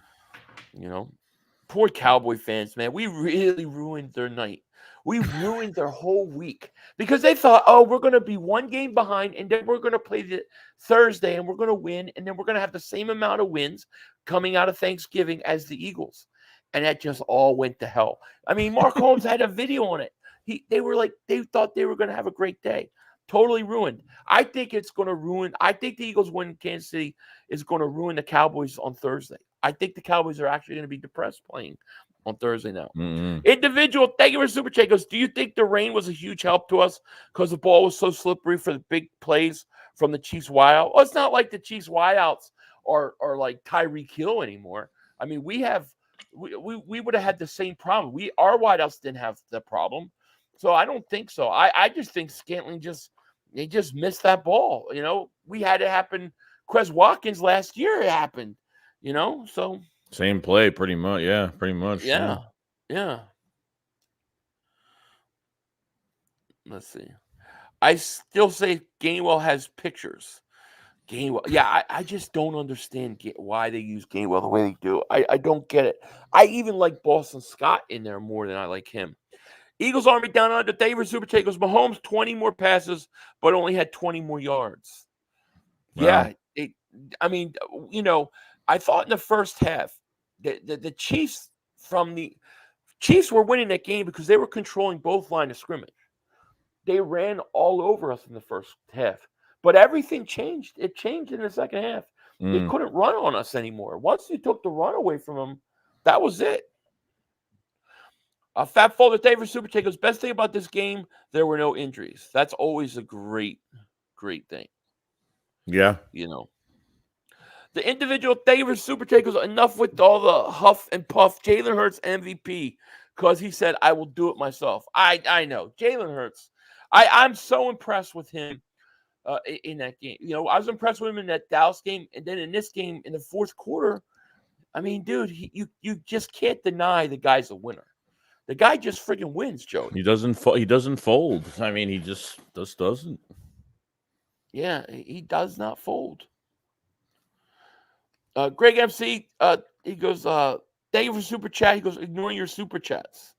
Poor Cowboy fans, man. We really ruined their night. We ruined their whole week because they thought, oh, we're going to be 1 game behind, and then we're going to play the Thursday, and we're going to win, and then we're going to have the same amount of wins coming out of Thanksgiving as the Eagles. And that just all went to hell. I mean, Mark Holmes had a video on it. They thought they were going to have a great day. Totally ruined. I think it's going to ruin. I think the Eagles win Kansas City is going to ruin the Cowboys on Thursday. I think the Cowboys are actually going to be depressed playing on Thursday now. Individual, thank you for Super Chat. Goes, do you think the rain was a huge help to us because the ball was so slippery for the big plays from the Chiefs wideout? Well, it's not like the Chiefs wideouts are like Tyreek Hill anymore. I mean, we would have had the same problem. Our wideouts didn't have the problem. So I don't think so. I just think Scantling just missed that ball. You know, we had it happen. Quez Watkins last year it happened. You know, so same play, pretty much. Yeah, pretty much. Yeah. Let's see. I still say Gainwell has pictures. Gainwell, yeah, I just don't understand why they use Gainwell the way they do. I don't get it. I even like Boston Scott in there more than I like him. Eagles Army down under. David Super Take goes, Mahomes 20 more passes, but only had 20 more yards. Wow. Yeah, I mean, you know, I thought in the first half the Chiefs were winning that game because they were controlling both lines of scrimmage. They ran all over us in the first half, but everything changed. It changed in the second half. They couldn't run on us anymore. Once you took the run away from them, that was it. Fat Folder David Super Takers. Best thing about this game, there were no injuries. That's always a great thing. Yeah. You know. The individual David Super Takers. Enough with all the huff and puff. Jalen Hurts MVP because he said, I will do it myself. I know. Jalen Hurts. I'm so impressed with him in that game. You know, I was impressed with him in that Dallas game. And then in this game, in the fourth quarter, I mean, dude, you just can't deny the guy's a winner. The guy just freaking wins, Joey. He doesn't fold. I mean, he just doesn't. Yeah, he does not fold. Greg MC, he goes, thank you for Super Chat. He goes, ignoring your Super Chats.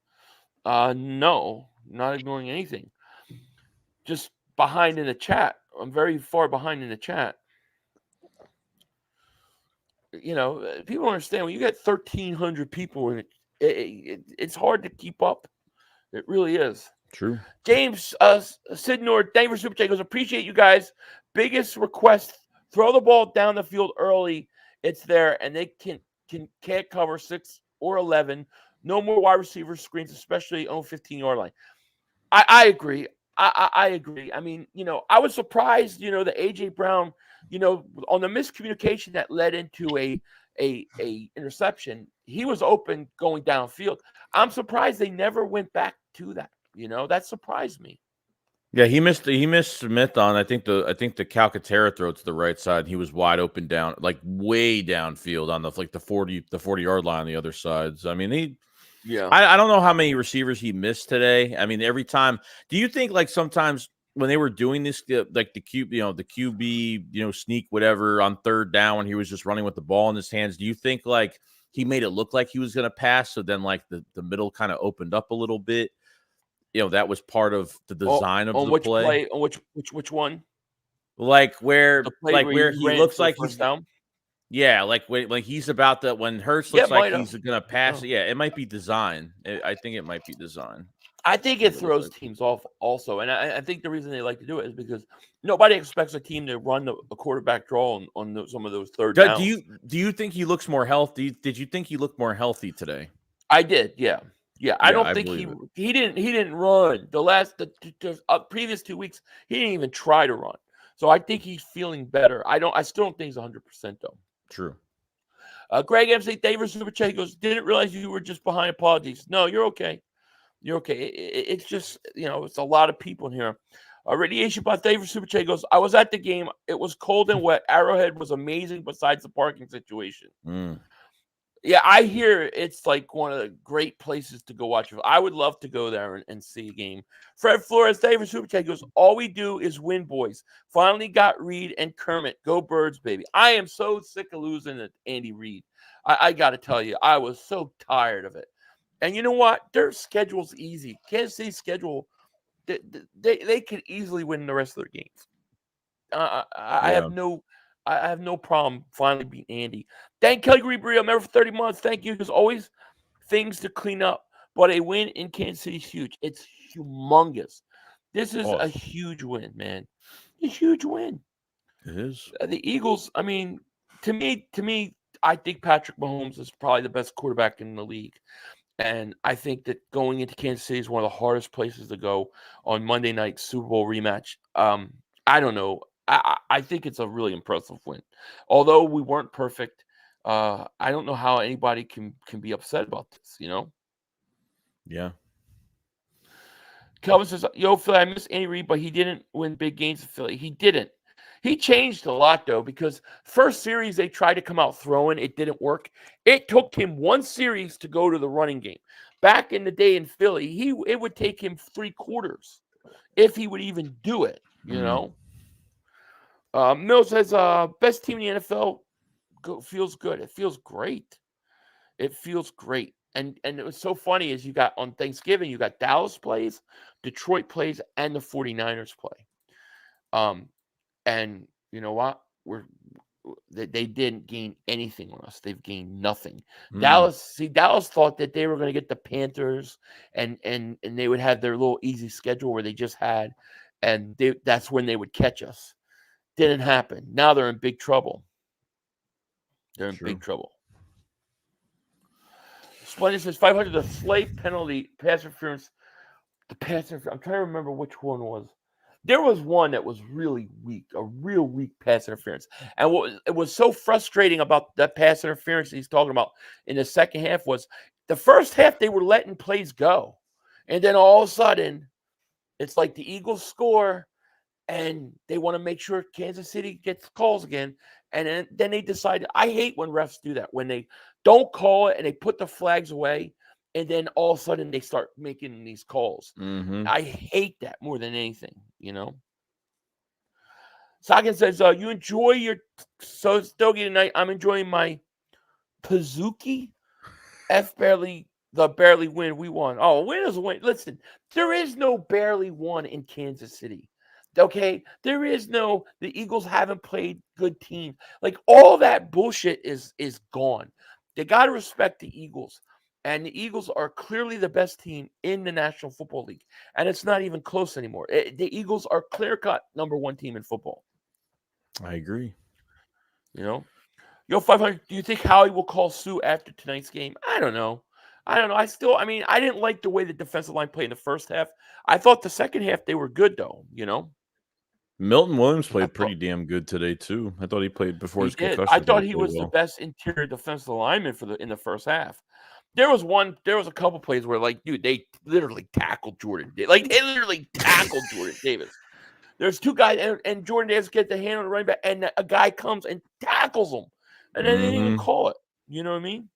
No, not ignoring anything. Just behind in the chat. I'm very far behind in the chat. You know, people understand when you get 1,300 people in it, it's hard to keep up. It really is. True. James Sidnor, Denver Super Chat goes, appreciate you guys. Biggest request, throw the ball down the field early. It's there, and they can't cover 6 or 11. No more wide receiver screens, especially on 15-yard line. I agree. I agree. I mean, you know, I was surprised, you know, that A.J. Brown, you know, on the miscommunication that led into a interception, he was open going downfield. I'm surprised they never went back to that. You know, that surprised me. Yeah, he missed Smith on I think the Calcaterra throw to the right side. He was wide open down, like way downfield on the 40-yard line on the other side. So, I mean, I don't know how many receivers he missed today. I mean, every time. Do you think like sometimes when they were doing this, like the QB, sneak whatever on third down when he was just running with the ball in his hands, do you think like he made it look like he was going to pass, so then like the middle kind of opened up a little bit? You know, that was part of the design of the play. On which one? Like where he looks like he's down. Yeah, like when he's about to when Hurts looks like he's going to pass. Yeah, it might be design. I think it might be design. I think it throws teams off also, and I think the reason they like to do it is because nobody expects a team to run a quarterback draw on some of those third downs. Do you think he looks more healthy? Did you think he looked more healthy today? I did. Yeah. I don't think he didn't run the previous 2 weeks. He didn't even try to run. So I think he's feeling better. I still don't think he's 100% though. True. Greg MC David Super Chat goes, didn't realize you were just behind. Apologies. No, you're okay. You're okay. It's just, it's a lot of people in here. Radiation by David Super Chat goes, I was at the game. It was cold and wet. Arrowhead was amazing besides the parking situation. Yeah, I hear it's like one of the great places to go watch. I would love to go there and see a game. Fred Flores, David Super Chat goes, all we do is win, boys. Finally got Reed and Kermit. Go Birds, baby. I am so sick of losing to Andy Reid. I got to tell you, I was so tired of it. And you know what? Their schedule's easy. Kansas City's schedule, they could easily win the rest of their games. I have no problem finally beating Andy. Thank Kelly Rebrio, member for 30 months. Thank you. There's always things to clean up, but a win in Kansas City is huge. It's humongous. This is a huge win, man. A huge win. It is. The Eagles, I mean, to me, I think Patrick Mahomes is probably the best quarterback in the league. And I think that going into Kansas City is one of the hardest places to go on Monday night Super Bowl rematch. I don't know. I think it's a really impressive win. Although we weren't perfect, I don't know how anybody can be upset about this, you know? Yeah. Kelvin says, yo, Philly, I miss Andy Reid, but he didn't win big games in Philly. He didn't. He changed a lot, though, because first series they tried to come out throwing. It didn't work. It took him one series to go to the running game. Back in the day in Philly, it would take him 3 quarters if he would even do it, you know? Mills says, best team in the NFL feels good. It feels great. It feels great. And it was so funny is you got on Thanksgiving, you got Dallas plays, Detroit plays, and the 49ers play. And you know what? They didn't gain anything on us. They've gained nothing. Dallas thought that they were going to get the Panthers and they would have their little easy schedule where they just had, and that's when they would catch us. Didn't happen. Now they're in big trouble. They're in big trouble. Splendid says 500 the slate penalty pass interference. The pass interference. I'm trying to remember which one was. There was one that was really weak, a real weak pass interference. And what it was so frustrating about that pass interference he's talking about in the second half was the first half they were letting plays go. And then all of a sudden, it's like the Eagles score and they want to make sure Kansas City gets calls again. And then they decide, I hate when refs do that, when they don't call it and they put the flags away. And then all of a sudden they start making these calls. I hate that more than anything, you know. Sagan says, you enjoy your Stogie tonight. I'm enjoying my Pazuki. Barely win. We won. Oh, win is a win. Listen, there is no barely won in Kansas City. Okay? There is no, the Eagles haven't played good teams. Like all that bullshit is gone. They got to respect the Eagles. And the Eagles are clearly the best team in the National Football League. And it's not even close anymore. The Eagles are clear-cut number 1 team in football. I agree. You know? Yo, 500, do you think Howie will call Sue after tonight's game? I don't know. I didn't like the way the defensive line played in the first half. I thought the second half they were good, though, you know? Milton Williams played pretty damn good today, too. I thought he played before his concussion. I thought he was the best interior defensive lineman in the first half. There was a couple plays where, like, dude, they literally tackled Jordan. Like, they literally tackled Jordan Davis. There's 2 guys, and Jordan Davis gets the hand on the running back, and a guy comes and tackles him. And then they didn't even call it. You know what I mean?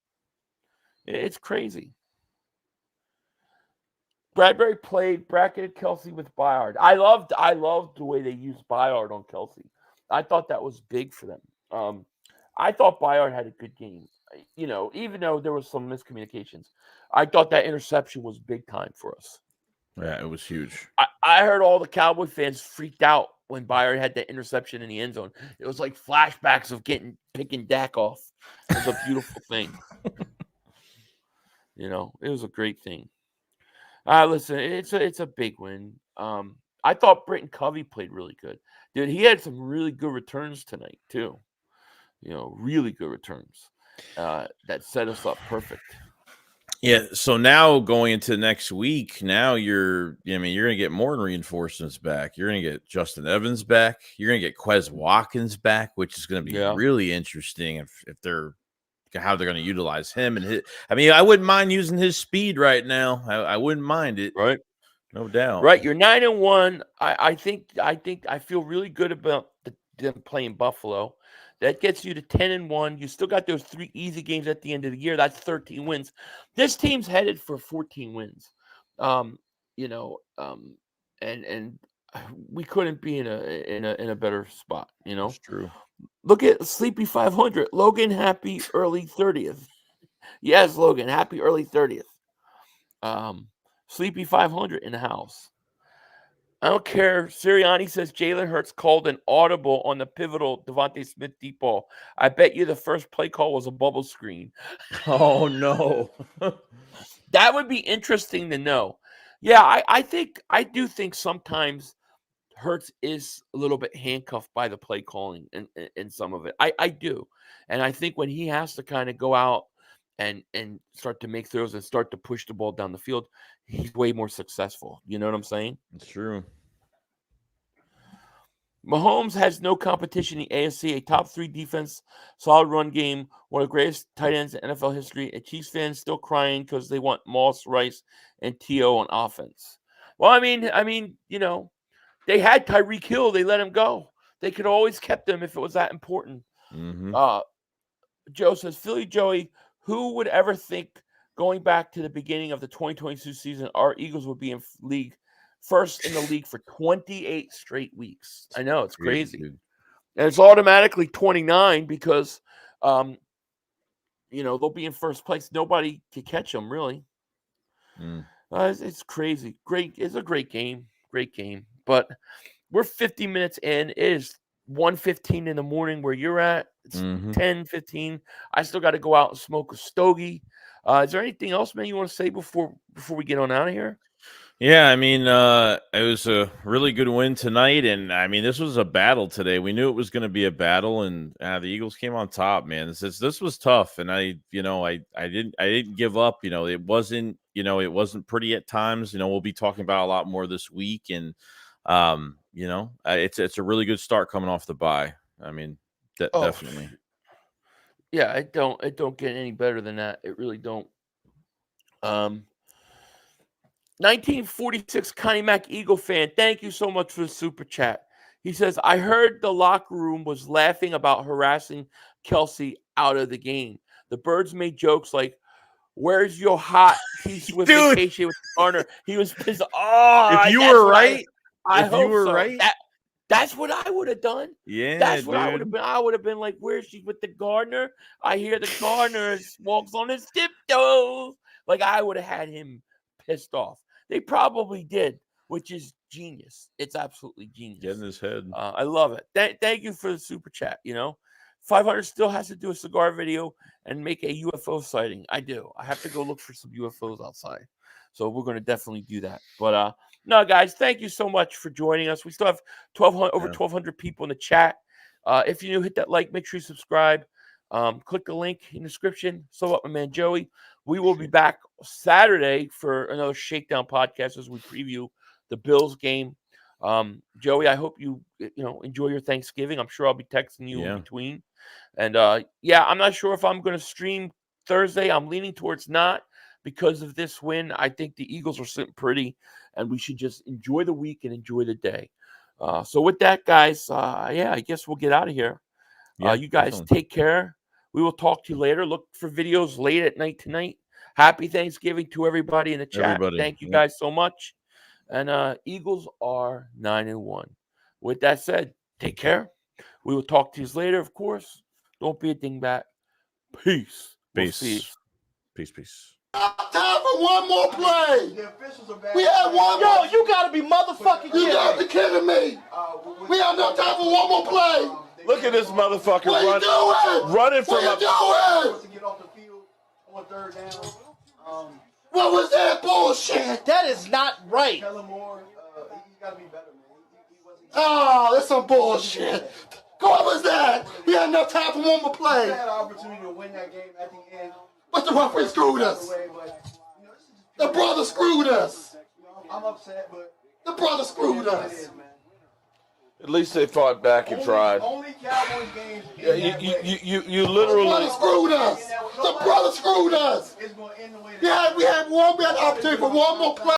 It's crazy. Bradbury played bracketed Kelsey with Byard. I loved the way they used Byard on Kelsey. I thought that was big for them. I thought Byard had a good game. You know, even though there was some miscommunications, I thought that interception was big time for us. Yeah, it was huge. I heard all the Cowboy fans freaked out when Byard had that interception in the end zone. It was like flashbacks of picking Dak off. It was a beautiful thing. You know, it was a great thing. Listen, it's a big win. I thought Britton Covey played really good. Dude, he had some really good returns tonight, too. You know, really good returns. That set us up perfect. Yeah, so now going into next week, now you're going to get more reinforcements back. You're going to get Justin Evans back. You're going to get Quez Watkins back, which is going to be really interesting if how they're going to utilize him. And I wouldn't mind using his speed right now. I wouldn't mind it. Right. No doubt. Right. You're 9-1. I feel really good about them playing Buffalo. That gets you to 10-1. You still got those 3 easy games at the end of the year. That's 13 wins. This team's headed for 14 wins. You know, and we couldn't be in a better spot, you know. That's true. Look at Sleepy 500. Logan, happy early 30th. Yes, Logan, happy early 30th. Sleepy 500 in the house. I don't care. Sirianni says Jalen Hurts called an audible on the pivotal Devontae Smith deep ball. I bet you the first play call was a bubble screen. Oh, no. That would be interesting to know. Yeah, I do think sometimes Hurts is a little bit handcuffed by the play calling and some of it. I do. And I think when he has to kind of go out and start to make throws and start to push the ball down the field, he's way more successful. You know what I'm saying? It's true. Mahomes has no competition in the AFC, a top 3 defense, solid run game, one of the greatest tight ends in NFL history. And Chiefs fans still crying because they want Moss, Rice, and T.O. on offense. Well, I mean, they had Tyreek Hill. They let him go. They could always kept him if it was that important. Mm-hmm. Joe says, Philly Joey, who would ever think going back to the beginning of the 2022 season, our Eagles would be in league first in the league for 28 straight weeks? I know, it's crazy. Dude. And it's automatically 29 because, they'll be in first place. Nobody can catch them, really. It's crazy. Great. It's a great game. Great game. But we're 50 minutes in. It is 1:15 in the morning where you're at. It's 10:15. I still got to go out and smoke a stogie. Is there anything else, man, you want to say before we get on out of here? Yeah, I mean, it was a really good win tonight, and I mean, this was a battle today. We knew it was going to be a battle, and the Eagles came on top, man. This was tough, and I didn't give up. It wasn't pretty at times. We'll be talking about a lot more this week, and it's a really good start coming off the bye. I mean, definitely. Yeah, it don't get any better than that. It really don't. 1946 Connie Mac Eagle fan, thank you so much for the super chat. He says, I heard the locker room was laughing about harassing Kelsey out of the game. The Birds made jokes like, where's your hot piece with vacation with Garner? He was pissed. Oh, if you were right, I hope so. That's what I would have done. Yeah, that's what I would have been. I would have been like, where's she with the Gardner? I hear the Gardner walks on his tiptoes. Like, I would have had him pissed off. They probably did, which is genius. It's absolutely genius. Get in his head. I love it. Thank you for the super chat. 500 still has to do a cigar video and make a UFO sighting. I do. I have to go look for some UFOs outside. So we're going to definitely do that. But no, guys, thank you so much for joining us. We still have over 1,200 people in the chat. If you're new, hit that like. Make sure you subscribe. Click the link in the description. So up, my man Joey. We will be back Saturday for another Shakedown podcast as we preview the Bills game. Joey, I hope you enjoy your Thanksgiving. I'm sure I'll be texting you in between. And I'm not sure if I'm going to stream Thursday. I'm leaning towards not because of this win. I think the Eagles are sitting pretty, and we should just enjoy the week and enjoy the day. So with that, guys, I guess we'll get out of here. You guys take care. We will talk to you later. Look for videos late at night tonight. Happy Thanksgiving to everybody in the chat. Thank you guys so much. And Eagles are 9-1. With that said, take care. We will talk to you later, of course. Don't be a dingbat. Peace. Peace. Peace. Time for one more play. We had one more. Yo, you gotta be motherfucking kidding me. You gotta be kidding me. We have no time for one more play. Look at this motherfucker What you doing? running from What you doing? To get off the field on third down. What was that bullshit? That is not right. Kellen Moore, he's got to be better, man. He wasn't. Oh, that's some bullshit. What was that? We had enough time for one more We play. had an opportunity to win that game at the end. But the referee screwed us. Way, but, this is just The brother screwed us. I'm upset, but The brother screwed it us. is, man. At least they fought back and tried. Only Cowboys games. Yeah, you literally. The brother screwed us. The brother screwed us. It's going to end the way We had an opportunity for one more play.